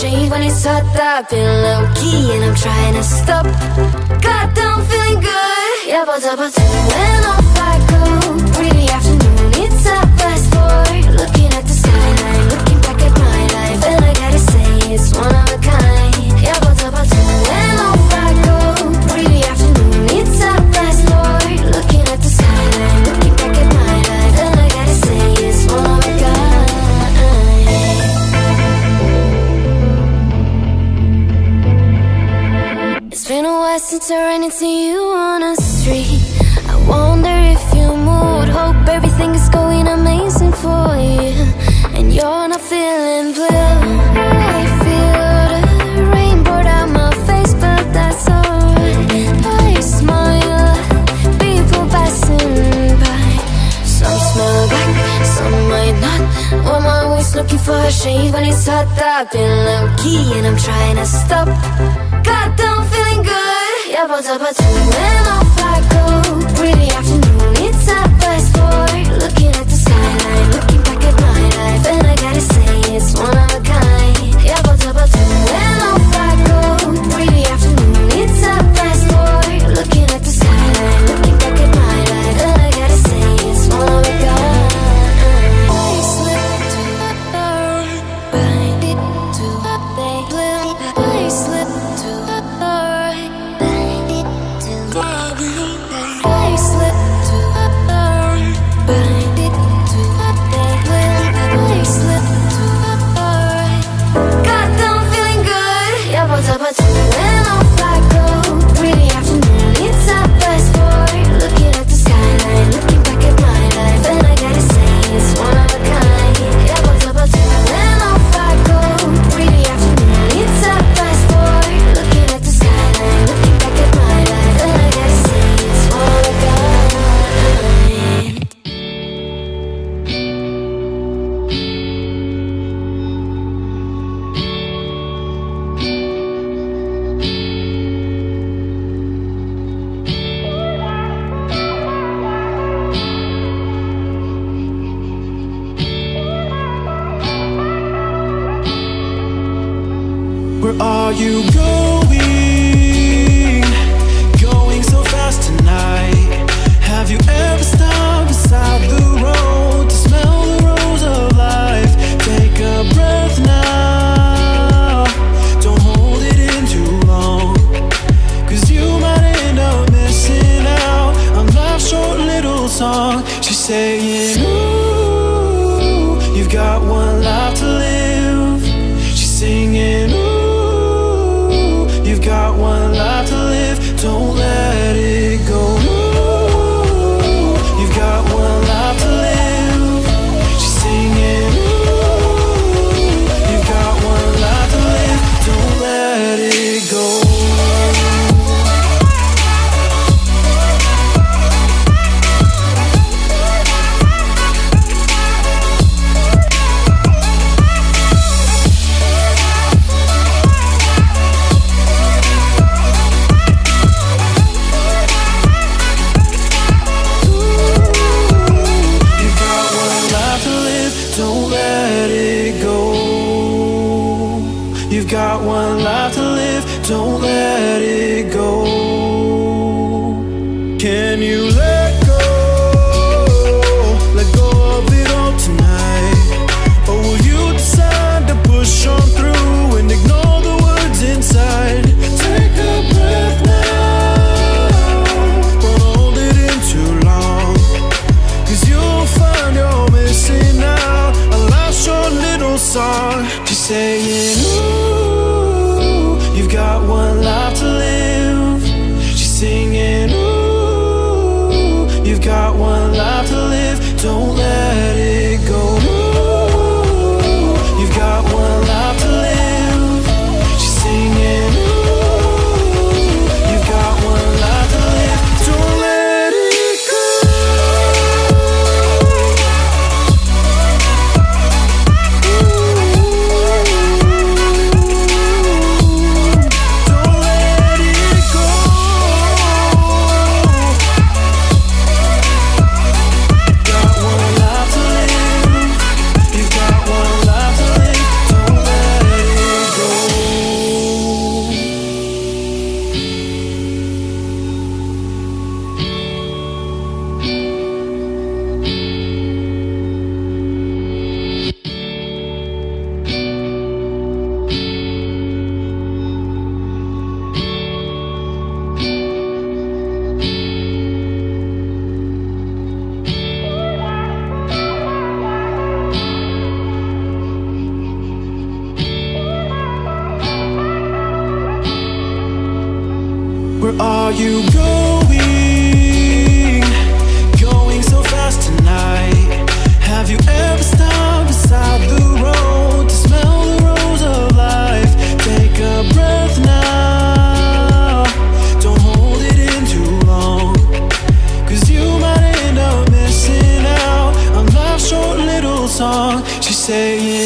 shade when it's hot. I've been low-key and I'm trying to stop. Goddamn, feeling good. Yeah, but when off I go. Pretty afternoon, it's a fast forward. Looking at the skyline, looking back at my life, and I gotta say it's one of a kind. Yeah, but when off I go. Pretty afternoon, it's a fast forward. Looking at the skyline, looking back at my life, and I gotta say it's one of a kind. It's been a while since I ran into you on a street. I wonder if you moved. Hope everything is going amazing for you, and you're not feeling blue. I feel the rain poured out my face, but that's alright. I smile, people passing by. Some smile back, some might not. I'm always looking for a shade when it's hot. I've been low-key and I'm trying to stop. Goddamn, feeling good. Yeah, but when off I go. Pretty afternoon, it's a fast forward. Looking at the skyline, looking back at my life, and I gotta say it's one of a kind. Yeah, but when off I go. Pretty afternoon, it's a fast forward. Looking at the skyline, looking back at my life, and I gotta say it's one of a kind. I slip to the door, bind it to the blue. I slip to the door, bind it to the blue. I slip to the door, bind it to the blue. I slip to the door. Goddamn, feeling good. Yeah, but when off I go. Pretty afternoon, it's a fast forward. Looking at the skyline, looking back at my life, and I gotta say it's one of a kind. Yeah, but when off I go. Pretty afternoon, it's a fast forward. Looking at the skyline, looking back at my life, and I gotta say it's one of a kind. Where are you going? Going so fast tonight. Have you ever stopped beside the road to smell the rose of life? Take a breath now. Don't hold it in too long, 'cause you might end up missing out on life's short little song. She's saying, ooh, you've got one life to live. She's singing, ooh, you've got one life to live, don't let it go. Ooh, you've got one life to live. She's singing, ooh, you've got one life to live, don't let it go. Got one life to live, don't let it go. Can you let go of it all tonight? Or will you decide to push on through and ignore the words inside? Take a breath now, don't hold it in too long, 'cause you'll find you're missing out a life's short little song. She's saying, ooh, you've got one life to live. She's singing, ooh, you've got one life to live, don't let it go. Ooh, you've got one life to live. She's singing, ooh, you going so fast tonight. Have you ever stopped beside the road to smell the rose of life? Take a breath now, don't hold it in too long, 'cause you might end up missing out on life's short little song. She's saying